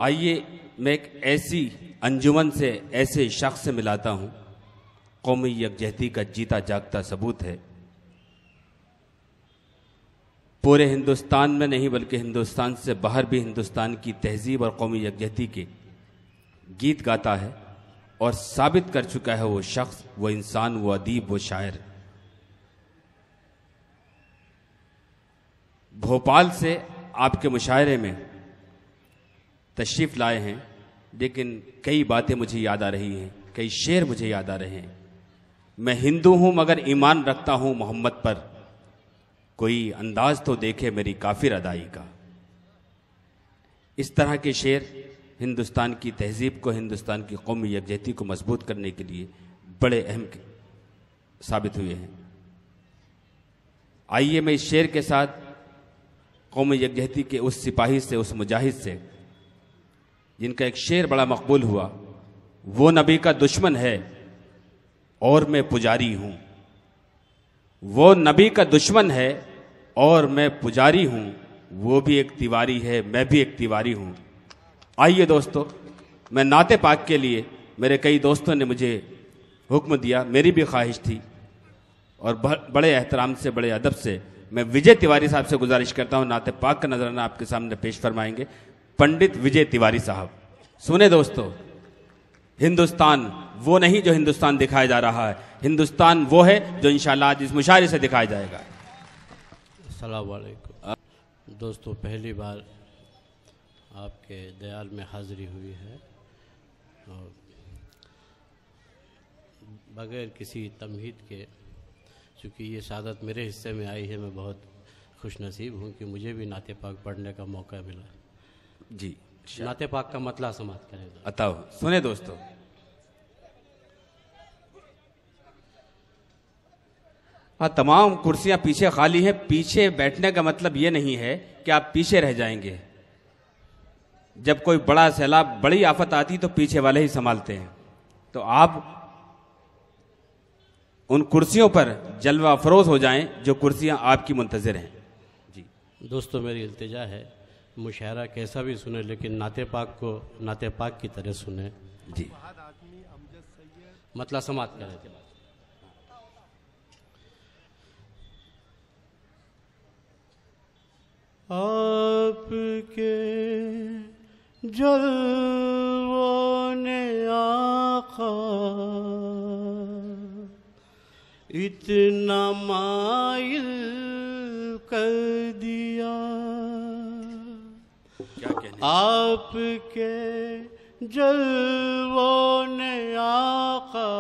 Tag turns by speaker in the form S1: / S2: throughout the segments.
S1: آئیے میں ایک ایسی انجمن سے ایسے شخص سے ملاتا ہوں، قومی یکجہتی کا جیتا جاگتا ثبوت ہے. پورے ہندوستان میں نہیں بلکہ ہندوستان سے باہر بھی ہندوستان کی تہذیب اور قومی یکجہتی کے گیت گاتا ہے اور ثابت کر چکا ہے وہ شخص، وہ انسان، وہ ادیب، وہ شاعر. بھوپال سے آپ کے مشاعرے میں تشریف لائے ہیں، لیکن کئی باتیں مجھے یاد آ رہی ہیں، کئی شعر مجھے یاد آ رہے ہیں. میں ہندو ہوں مگر ایمان رکھتا ہوں محمد پر، کوئی انداز تو دیکھے میری کافر ادائی کا. اس طرح کے شعر ہندوستان کی تہذیب کو، ہندوستان کی قومی یکجہتی کو مضبوط کرنے کے لیے بڑے اہم ثابت ہوئے ہیں. آئیے میں اس شعر کے ساتھ قومی یکجہتی کے اس سپاہی سے، اس مجاہد سے جن کا ایک شعر بڑا مقبول ہوا، وہ نبی کا دشمن ہے اور میں پجاری ہوں. وہ نبی کا دشمن ہے اور میں پجاری ہوں، وہ بھی ایک تیواری ہے، میں بھی ایک تیواری ہوں. آئیے دوستو، میں نعت پاک کے لیے میرے کئی دوستوں نے مجھے حکم دیا، میری بھی خواہش تھی، اور بڑے احترام سے، بڑے ادب سے میں وجے تیواری صاحب سے گزارش کرتا ہوں، نعت پاک کا نذرانہ آپ کے سامنے پیش فرمائیں گے پنڈت وجے تیواری صاحب. سنیں دوستو، ہندوستان وہ نہیں جو ہندوستان دکھایا جا رہا ہے، ہندوستان وہ ہے جو انشاءاللہ آج اس مشاعرے سے دکھایا جائے گا.
S2: السلام علیکم دوستو، پہلی بار آپ کے دیال میں حاضری ہوئی ہے اور بغیر کسی تمہید کے، چونکہ یہ سعادت میرے حصے میں آئی ہے، میں بہت خوش نصیب ہوں کہ مجھے بھی نعت پاک پڑھنے کا موقع ملا.
S1: جی،
S2: نعت پاک کا مطلع سماعت کرے گا.
S1: عطا ہو. سنیں دوستو، تمام کرسیاں پیچھے خالی ہیں. پیچھے بیٹھنے کا مطلب یہ نہیں ہے کہ آپ پیچھے رہ جائیں گے. جب کوئی بڑا سیلاب، بڑی آفت آتی تو پیچھے والے ہی سنبھالتے ہیں، تو آپ ان کرسیوں پر جلوہ افروز ہو جائیں جو کرسیاں آپ کی منتظر ہیں. جی
S2: دوستو، میری التجا ہے مشاعرہ کیسا بھی سنیں لیکن نعت پاک کو نعت پاک کی طرح سنیں.
S1: جی،
S2: مطلع سماعت کریں. آپ کے جلووں نے آقا اتنا مائل کر دیا. آپ کے جلووں نے آقا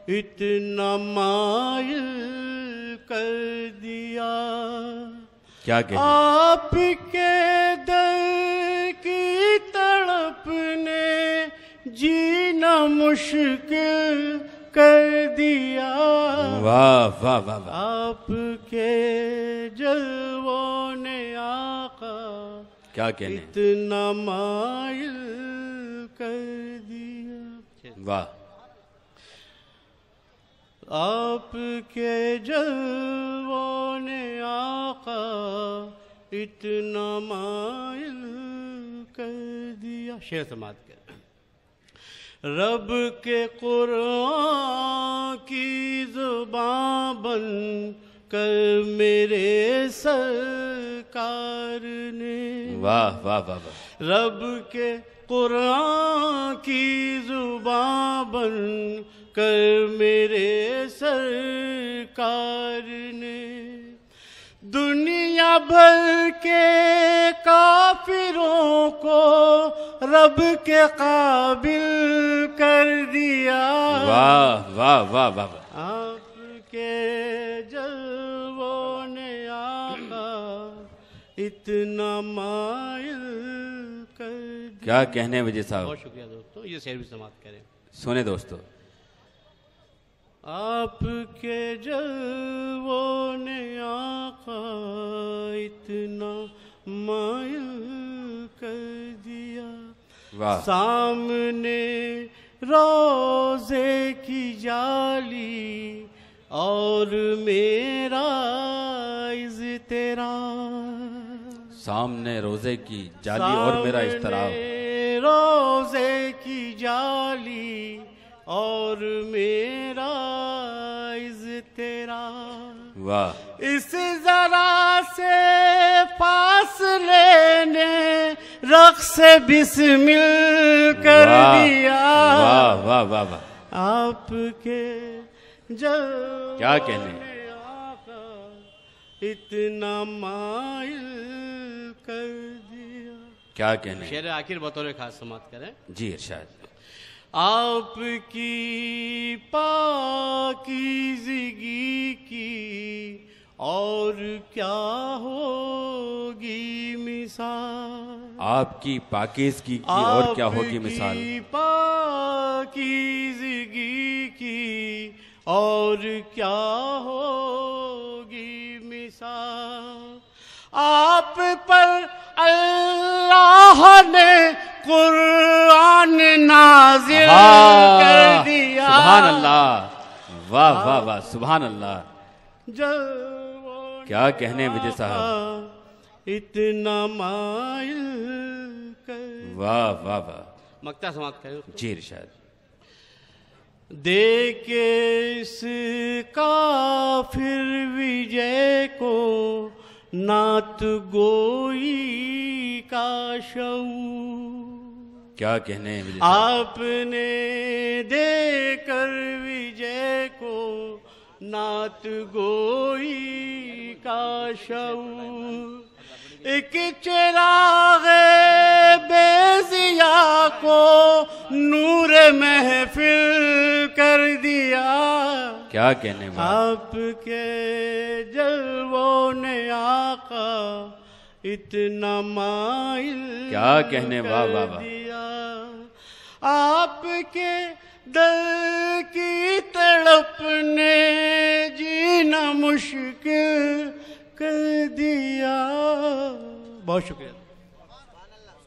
S2: اتنا مائل کر دیا.
S1: کیا کہنے؟
S2: آپ کے در کی تڑپ نے جینا مشکل کر دیا.
S1: واہ واہ واہ واہ.
S2: آپ کے جلووں نے آقا
S1: کیا کہنے؟
S2: اتنا مائل کر دیا.
S1: واہ.
S2: آپ کے جلووں نے آقا اتنا مائل کر دیا. شعر سماعت کر. رب کے قرآن کی زبان بن کر میرے سرکار نے.
S1: واہ واہ واہ واہ.
S2: رب کے قرآن کی زبان بن کر میرے سرکار نے دنیا بھر کے کافروں کو رب کے قابل کر دیا.
S1: واہ واہ واہ واہ.
S2: آپ کے جلووں نے آقا اتنا مائل کر دیا.
S1: کیا کہنے وجہ صاحب.
S2: بہت شکریہ دوستو، یہ شعر بھی سماعت کریں.
S1: سنیں دوستو.
S2: آپ کے جلووں نے آقا اتنا مائل کر دیا.
S1: واہ
S2: سامنے روزے کی جالی اور میرا اضطراب،
S1: سامنے روزے کی جالی اور میرا اضطراب،
S2: روزے کی جالی اور میرا اضطراب،
S1: واہ
S2: اس ذرا سے فاصلے نے رقص بسمل کر دیا،
S1: واہ واہ واہ واہ،
S2: آپ کے جلوے
S1: کیا کہنے،
S2: آقا اتنا مائل کر دیا.
S1: کیا کہنے.
S2: شعر آخر بطور خاص سماعت کریں.
S1: جی ارشاد.
S2: آپ کی پاکیزگی کی اور کیا ہوگی مثال،
S1: آپ کی پاکیزگی کی اور کیا ہوگی مثال،
S2: آپ کی پاکیزگی کی اور کیا ہوگی مثال، آپ پر اللہ نے قرآن نازل کر دیا.
S1: سبحان اللہ، واہ واہ واہ، سبحان اللہ. کیا کہنے وجے صاحب،
S2: اتنا مائل کر.
S1: واہ واہ واہ.
S2: مکتا سماعت کریں.
S1: جی ارشاد.
S2: دیکھے اس کافر وجے کو نعت گوئی کا شعور،
S1: کیا کہنے وجے صاحب،
S2: آپ نے دے کر وجے کو نعت گوئی کا شعور، ایک چراغ بے ضیا کو نور محفل کر دیا.
S1: کیا کہنے واہ.
S2: آپ کے جلووں نے آقا اتنا مائل
S1: کیا کہنے واہ واہ واہ.
S2: دیا. آپ کے دل کی تڑپ نے جینا مشکل کر دیا. بہت شکریہ.